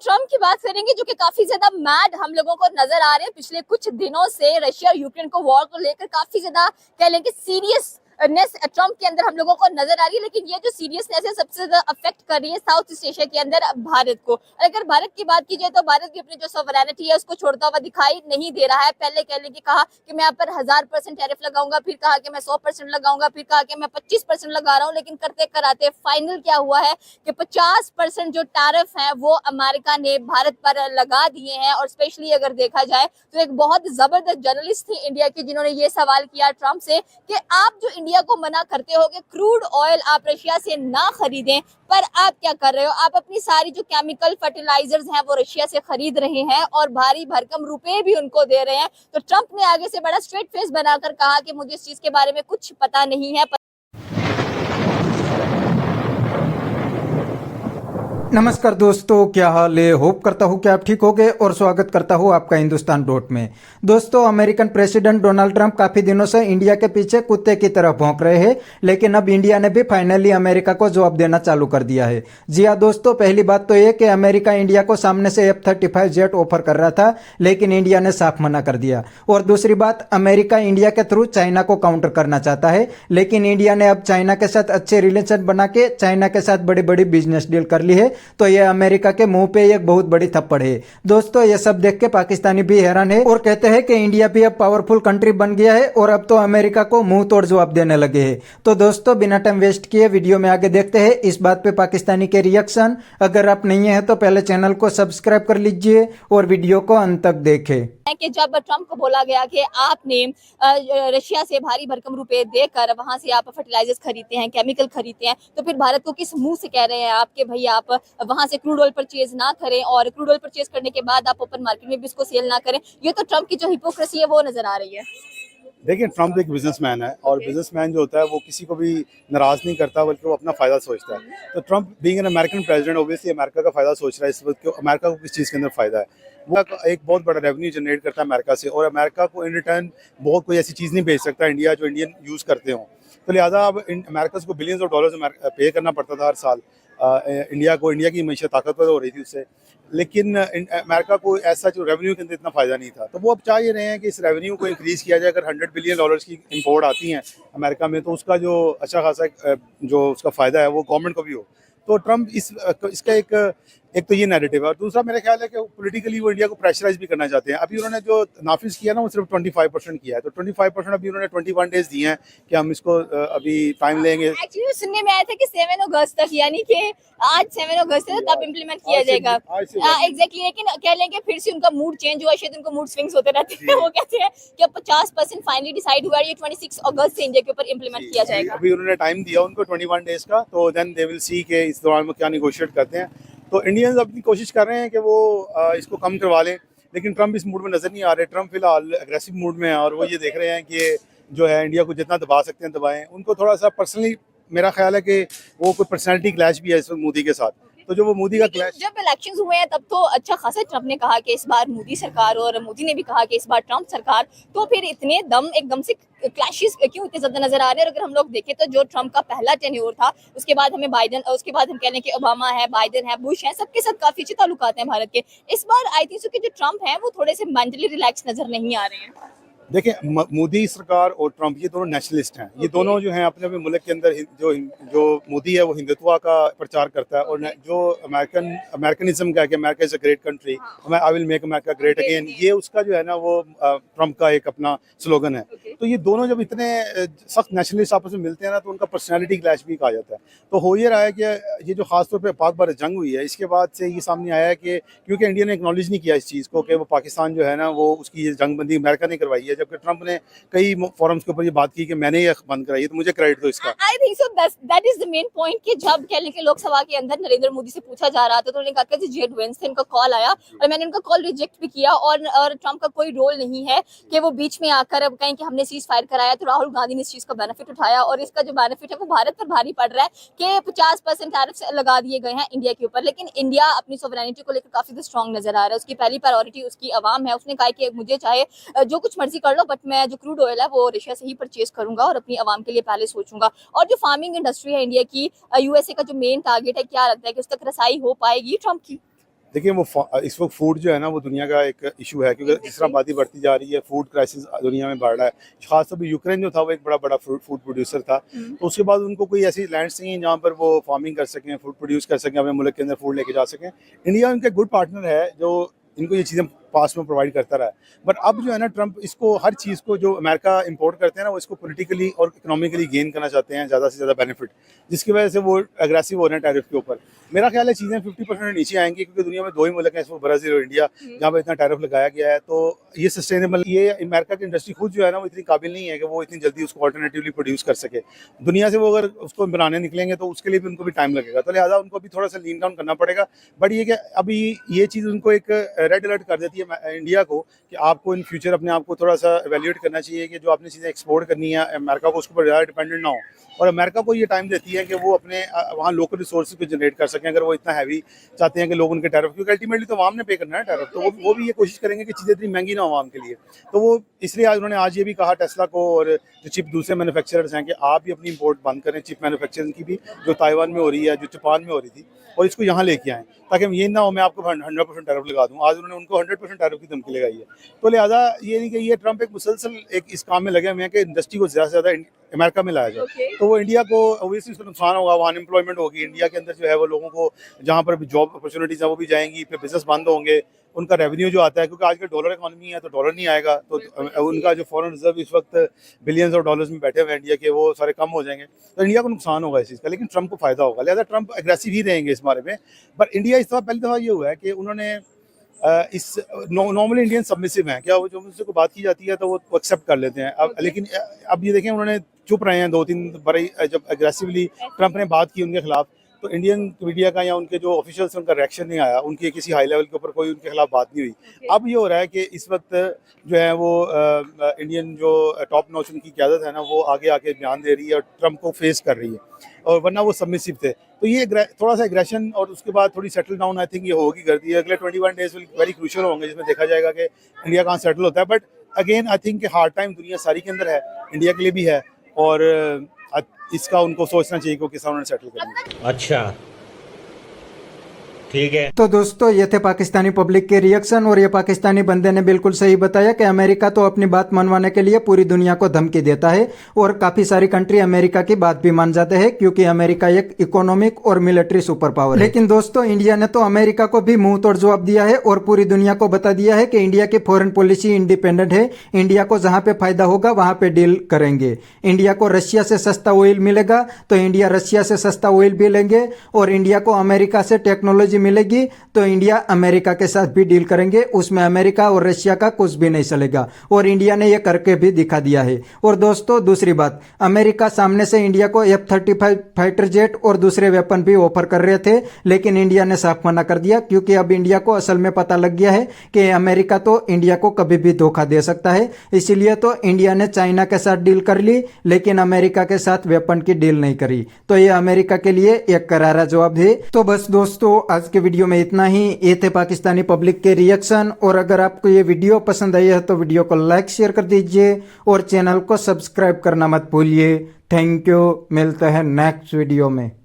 Trump की बात करेंगे जो कि काफी ज्यादा मैड हम लोगों को नजर आ रहे हैं। पिछले कुछ दिनों से रशिया और यूक्रेन को वॉर को लेकर काफी ज्यादा कह लें कि सीरियसनेस ट्रम्प के अंदर हम लोगों को नजर आ रही है। लेकिन ये जो सीरियसनेस है सबसे ज्यादा अफेक्ट कर रही है साउथ ईस्ट एशिया के अंदर भारत को। और अगर भारत की बात की जाए तो भारत भी अपनी जो सॉवरेनिटी है उसको छोड़ता हुआ दिखाई नहीं दे रहा है। पहले कह लें कि कहा कि मैं यहाँ पर 1000% टैरिफ लगाऊंगा, फिर कहा कि मैं 100% लगाऊंगा, फिर कहा कि मैं 25% लगा रहा हूँ। लेकिन करते कराते फाइनल क्या हुआ है कि 50% जो टैरिफ है वो अमेरिका ने भारत पर लगा दिए हैं। और स्पेशली अगर देखा जाए तो एक बहुत जबरदस्त जर्नलिस्ट थी इंडिया की जिन्होंने ये सवाल किया ट्रम्प से कि आप जो इंडिया को मना करते हो कि क्रूड ऑयल आप रशिया से ना खरीदें, पर आप क्या कर रहे हो, आप अपनी सारी जो केमिकल फर्टिलाइजर्स हैं वो रशिया से खरीद रहे हैं और भारी भरकम रुपए भी उनको दे रहे हैं। तो ट्रम्प ने आगे से बड़ा स्ट्रेट फेस बनाकर कहा कि मुझे इस चीज के बारे में कुछ पता नहीं है। नमस्कार दोस्तों, क्या हाल है। होप करता हूँ कि आप ठीक होंगे और स्वागत करता हूँ आपका हिंदुस्तान डॉट में। दोस्तों, अमेरिकन प्रेसिडेंट डोनाल्ड ट्रंप काफी दिनों से इंडिया के पीछे कुत्ते की तरह भौंक रहे हैं, लेकिन अब इंडिया ने भी फाइनली अमेरिका को जवाब देना चालू कर दिया है। जी हाँ दोस्तों, पहली बात तो ये कि अमेरिका इंडिया को सामने से F-35 जेट ऑफर कर रहा था, लेकिन इंडिया ने साफ मना कर दिया। और दूसरी बात, अमेरिका इंडिया के थ्रू चाइना को काउंटर करना चाहता है, लेकिन इंडिया ने अब चाइना के साथ अच्छे रिलेशन बना के चाइना के साथ बड़ी बड़ी बिजनेस डील कर ली है। तो यह अमेरिका के मुंह पे एक बहुत बड़ी थप्पड़ है। दोस्तों, ये सब देख के पाकिस्तानी भी हैरान है और कहते हैं कि इंडिया भी अब पावरफुल कंट्री बन गया है और अब तो अमेरिका को मुंह तोड़ जवाब देने लगे हैं। तो दोस्तों, बिना टाइम वेस्ट किए वीडियो में आगे देखते हैं इस बात पे पाकिस्तानी के रिएक्शन। अगर आप नहीं है तो पहले चैनल को सब्सक्राइब कर लीजिए और वीडियो को अंत तक देखें। कि जब ट्रम्प को बोला गया कि आपने रशिया से भारी भरकम रुपए देकर वहां से आप फर्टिलाइजर्स खरीदते हैं, केमिकल खरीदते हैं, तो फिर भारत को किस मुंह से कह रहे हैं आप कि भाई आप वहां से क्रूड ऑयल परचेज ना करें और क्रूड ऑयल परचेज करने के बाद आप ओपन मार्केट में भी इसको सेल ना करें। ये तो ट्रम्प की जो हिपोक्रेसी है वो नजर आ रही है। देखिए, ट्रम्प एक बिजनेसमैन है और बिजनेसमैन जो होता है वो किसी को भी नाराज नहीं करता बल्कि वो अपना फायदा सोचता है। तो Trump being an American president obviously America का फायदा सोच रहा है। इस वक्त अमेरिका को किस चीज़ के अंदर फायदा है, वो एक बहुत बड़ा रेवेन्यू जनरेट करता है अमेरिका से, और अमेरिका को इन रिटर्न बहुत कोई ऐसी चीज़ नहीं भेज सकता इंडिया जो इंडियन यूज़ करते हों। तो लिहाजा अब अमेरिका को बिलियंस ऑफ डॉलर्स पे करना पड़ता था हर साल इंडिया को। इंडिया की मीशत ताकतवर हो रही थी उससे, लेकिन अमेरिका को ऐसा जो रेवेन्यू के अंदर इतना फ़ायदा नहीं था। तो वो अब चाह ये रहे हैं कि इस रेवेन्यू को इंक्रीज़ किया जाए। अगर $100 बिलियन की इंपोर्ट आती हैं अमेरिका में तो उसका जो अच्छा खासा जो उसका फ़ायदा है वो गवर्नमेंट को भी हो। तो ट्रम्प इसका एक तो ये नैरेटिव है, और दूसरा मेरा ख्याल है कि पॉलिटिकली वो इंडिया को प्रेशराइज भी करना चाहते हैं। अभी उन्होंने जो नाफिज किया ना वो सिर्फ 25% किया है, तो 25% अभी उन्होंने 21 डेज दिए हैं कि हम इसको अभी टाइम लेंगे। एक्चुअली सुनने में आया था कि 7 अगस्त तक, यानी कि आज 7 अगस्त है तब इम्प्लीमेंट किया जाएगा। एग्जैक्टली, लेकिन कह लेंगे फिर से उनका मूड चेंज हुआ, शायद उनको मूड स्विंग्स होते रहते हैं। वो कहते हैं कि अब 50% फाइनली डिसाइड हुआ है, ये 26 अगस्त से इंडिया के ऊपर इम्प्लीमेंट किया जाएगा। अभी उन्होंने टाइम दिया उनको 21 डेज का, तो देन दे विल सी के इस दौरान वो क्या निगोशिएट करते हैं। तो इंडियंस अपनी कोशिश कर रहे हैं कि वो इसको कम करवा लें, लेकिन ट्रम्प इस मूड में नज़र नहीं आ रहे। ट्रम्प फिलहाल एग्रेसिव मूड में है और वो ये देख रहे हैं कि जो है इंडिया को जितना दबा सकते हैं दबाएं। उनको थोड़ा सा पर्सनली मेरा ख्याल है कि वो कोई पर्सनैलिटी क्लैश भी है इस वक्त मोदी के साथ। तो जो वो मोदी का क्लैश, जब इलेक्शंस हुए हैं तब तो अच्छा खासा ट्रम्प ने कहा कि इस बार मोदी सरकार, और मोदी ने भी कहा कि इस बार ट्रम्प सरकार, तो फिर इतने एकदम से क्लैशेस क्यों इतने ज्यादा नजर आ रहे हैं। और अगर हम लोग देखें तो जो ट्रम्प का पहला टेन्योर था, उसके बाद हमें बाइडन, उसके बाद हम कह लें कि ओबामा है, बाइडन है, बुश है, सबके साथ काफी अच्छे ताल्लुकात हैं भारत के। इस बार आई थिंक सो कि जो ट्रम्प है वो थोड़े से मेंटली रिलैक्स नजर नहीं आ रहे हैं। देखिए, मोदी सरकार और ट्रम्प ये दोनों नेशनलिस्ट हैं। ये दोनों जो हैं अपने अपने मुल्क के अंदर जो मोदी है वो हिंदुत्व का प्रचार करता है, और जो अमेरिकनिज्म का है कि America is a great country, I will make America great again, ये उसका जो है ना वो ट्रम्प का एक अपना स्लोगन है। तो ये दोनों जब इतने सख्त नेशनलिस्ट आपस में मिलते हैं ना तो उनका पर्सनैलिटी क्लैश भी कहा जाता है। तो हो ये रहा है कि ये जो खासतौर पर पाक भारत जंग हुई है इसके बाद से ये सामने आया है कि क्योंकि इंडिया ने एक्नॉलेज नहीं किया इस चीज़ को कि वो पाकिस्तान जो है ना वो उसकी ये जंगबंदी अमेरिका ने करवाई है, जबकि ट्रम्प ने कई फोरम्स के ऊपर ये बात की कि मैंने ये बंद कराई है, तो मुझे क्रेडिट दो इसका। I think so that is the main point कि जब कह लें कि लोकसभा के अंदर नरेंद्र मोदी से पूछा जा रहा था तो उन्होंने कहा कि जेट वेंस थे, उनका कॉल आया और मैंने उनका कॉल रिजेक्ट भी किया, और ट्रम्प का कोई रोल नहीं है कि वो बीच में आकर अब कहें कि हमने सीज फायर कराया। तो राहुल गांधी ने इस चीज का बेनिफिट उठाया, और इसका जो बेनिफिट है वो भारत पर भारी पड़ रहा है कि 50% टैरिफ लगा दिए गए हैं इंडिया के ऊपर। लेकिन इंडिया अपनी सॉवरेनिटी को लेकर काफी स्ट्रॉन्ग नजर आ रहा है। उसकी पहली प्रायोरिटी उसकी आवाम है। उसने कहा कि मुझे चाहे जो कुछ मर्जी कर लो, बट मैं जो क्रूड ऑयल है वो रशिया से ही परचेज करूंगा और अपनी आवाम के लिए पहले सोचूंगा। और जो फार्मिंग इंडस्ट्री है इंडिया की, यूएसए का जो मेन टारगेट है, क्या लगता है कि उस तक रसाई हो पाएगी ट्रम्प की? देखिए वो इस वक्त फूड जो है ना वो दुनिया का एक इशू है, क्योंकि जिस तरह आबादी बढ़ती जा रही है, फूड क्राइसिस दुनिया में बढ़ रहा है। खासतौर पर यूक्रेन जो था वो एक बड़ा बड़ा फूड प्रोड्यूसर था, तो उसके बाद उनको कोई ऐसी लैंड्स नहीं है जहाँ पर वो फार्मिंग कर सकें, फूड प्रोड्यूस कर सकें, अपने मुल्क के अंदर फूड लेके जा सकें। इंडिया उनका गुड पार्टनर है जो इनको ये चीज़ें पास में प्रोवाइड करता रहा है। बट अब जो है ना ट्रंप इसको हर चीज़ को जो अमेरिका इंपोर्ट करते हैं ना वो इसको पॉलिटिकली और इकोनॉमिकली गेन करना चाहते हैं, ज़्यादा से ज़्यादा बेनिफिट, जिसकी वजह से वो अग्रेसिव हो रहे हैं टैरिफ के ऊपर। मेरा ख्याल है चीज़ें 50% नीचे आएंगी, क्योंकि दुनिया में दो ही मुल्क हैं, इसमें ब्राज़ील और इंडिया, जहाँ पर इतना टैरिफ लगाया गया है। तो ये सस्टेनेबल, ये अमेरिका की इंडस्ट्री खुद जो है ना वो इतनी काबिल नहीं है कि वो इतनी जल्दी उसको ऑल्टरनेटिवली प्रोड्यूस कर सके। दुनिया से वो अगर उसको बनाने निकलेंगे तो उसके लिए भी उनको भी टाइम लगेगा, तो लिहाजा उनको भी थोड़ा सा लीन डाउन करना पड़ेगा। बट ये कि अभी ये चीज़ उनको एक रेड अलर्ट कर देती है इंडिया को कि आपको इन फ्यूचर अपने आप को थोड़ा सा एवेल्यूएट करना चाहिए कि जो आपने चीज़ें एक्सपोर्ट करनी है अमेरिका को, उसके ऊपर ज़्यादा डिपेंडेंट ना हो। और अमेरिका को ये टाइम देती है कि वो अपने वहाँ लोकल रिसोर्सेज को जनरेट कर सकें, अगर वो इतना हैवी चाहते हैं कि लोग उनके टैरिफ, क्योंकि अल्टीमेटली तो आवाम ने पे करना है टैरिफ, तो वो भी ये कोशिश करेंगे कि चीज़ें इतनी महंगी ना हो आवाम के लिए। तो वो इसलिए आज उन्होंने आज ये भी कहा टेस्ला को और जो चिप दूसरे मैन्युफैक्चरर्स हैं कि आप भी अपनी इंपोर्ट बंद करें, चिप मैन्युफैक्चरिंग की भी, जो ताइवान में हो रही है, जो जापान में हो रही थी, और इसको यहाँ लेके आएँ, ताकि हम ये ना हो मैं आपको 100% टैरिफ लगा दूँ। आज उन्होंने उनको 100% टैरिफ की धमकी लगाई है। तो लिहाजा ये नहीं कि ये ट्रंप एक मुसलसल एक इस काम में लगे हुए हैं कि इंडस्ट्री को ज़्यादा से ज़्यादा अमेरिका में लाया जाए। तो वो इंडिया को ओबियसली उसको नुकसान होगा, वहाँ अनएम्प्लॉयमेंट होगी, इंडिया के अंदर जो है वो लोगों को जहाँ पर जॉब अपॉर्चुनिटीज़ हैं वो भी जाएंगी, फिर बिजनेस बंद होंगे, उनका रेवेन्यू जो आता है, क्योंकि आजकल डॉलर इकोनॉमी है तो डॉलर नहीं आएगा, तो उनका जो फॉरेन रिजर्व इस वक्त बिलियंस ऑफ डॉलर्स में बैठे हुए हैं इंडिया के, वो सारे कम हो जाएंगे। तो इंडिया को नुकसान होगा इस चीज़ का, लेकिन ट्रंप को फायदा होगा। लिहाजा ट्रंप एग्रेसिव ही रहेंगे इस बारे में। पर इंडिया इस दफ़ा पहली दफ़ा ये हुआ है कि उन्होंने इस नॉर्मली इंडियन सबमिसिव हैं, क्या वो जो उनसे कोई बात की जाती है तो वो एक्सेप्ट कर लेते हैं। अब लेकिन अब ये देखें उन्होंने चुप रहे हैं 2-3 बड़े, जब एग्रेसिवली ट्रंप ने बात की उनके खिलाफ तो इंडियन मीडिया का या उनके जो ऑफिशियल्स उनका रिएक्शन नहीं आया, उनकी किसी हाई लेवल के ऊपर कोई उनके खिलाफ बात नहीं हुई। अब ये हो रहा है कि इस वक्त जो है वो इंडियन जो टॉप नॉच उनकी क़यादत है ना वो आगे आके बयान दे रही है और ट्रंप को फेस कर रही है, और वरना वो सबमिसिव थे। तो ये थोड़ा सा एग्रेशन और उसके बाद थोड़ी सेटल डाउन आई थिंक ये होगी कर दी है। अगले 21 डेज वेरी क्रूशियल होंगे, जिसमें देखा जाएगा कि इंडिया कहाँ सेटल होता है। But again I think hard time दुनिया सारी के अंदर है, इंडिया के लिए भी है, और इसका उनको सोचना चाहिए कि किस तरह उन्होंने सेटल करना है। अच्छा ठीक है। तो दोस्तों ये थे पाकिस्तानी पब्लिक के रिएक्शन, और ये पाकिस्तानी बंदे ने बिल्कुल सही बताया कि अमेरिका तो अपनी बात मनवाने के लिए पूरी दुनिया को धमकी देता है, और काफी सारी कंट्री अमेरिका की बात भी मान जाते हैं, क्योंकि अमेरिका एक इकोनॉमिक और मिलिट्री सुपर पावर है। लेकिन दोस्तों इंडिया ने तो अमेरिका को भी मुंह तोड़ जवाब दिया है और पूरी दुनिया को बता दिया है कि इंडिया की फॉरेन पॉलिसी इंडिपेंडेंट है। इंडिया को जहां पे फायदा होगा वहां पे डील करेंगे। इंडिया को रशिया से सस्ता ऑयल मिलेगा तो इंडिया रशिया से सस्ता ऑयल भी लेंगे, और इंडिया को अमेरिका से टेक्नोलॉजी मिलेगी तो इंडिया अमेरिका के साथ भी डील करेंगे। उसमें अमेरिका और रशिया का कुछ भी नहीं चलेगा, और इंडिया ने यह करके भी दिखा दिया है। और दोस्तों दूसरी बात, अमेरिका सामने से इंडिया को F-35 फाइटर जेट और दूसरे वेपन भी ऑफर कर रहे थे, लेकिन इंडिया ने साफ मना कर दिया, क्योंकि अब इंडिया को असल में पता लग गया है कि अमेरिका तो इंडिया को कभी भी धोखा दे सकता है। इसीलिए तो इंडिया ने चाइना के साथ डील कर ली, लेकिन अमेरिका के साथ वेपन की डील नहीं करी। तो ये अमेरिका के लिए एक करारा जवाब है। तो बस दोस्तों आज के वीडियो में इतना ही। ये थे पाकिस्तानी पब्लिक के रिएक्शन, और अगर आपको ये वीडियो पसंद आई है तो वीडियो को लाइक शेयर कर दीजिए और चैनल को सब्सक्राइब करना मत भूलिए। थैंक यू, मिलते हैं नेक्स्ट वीडियो में।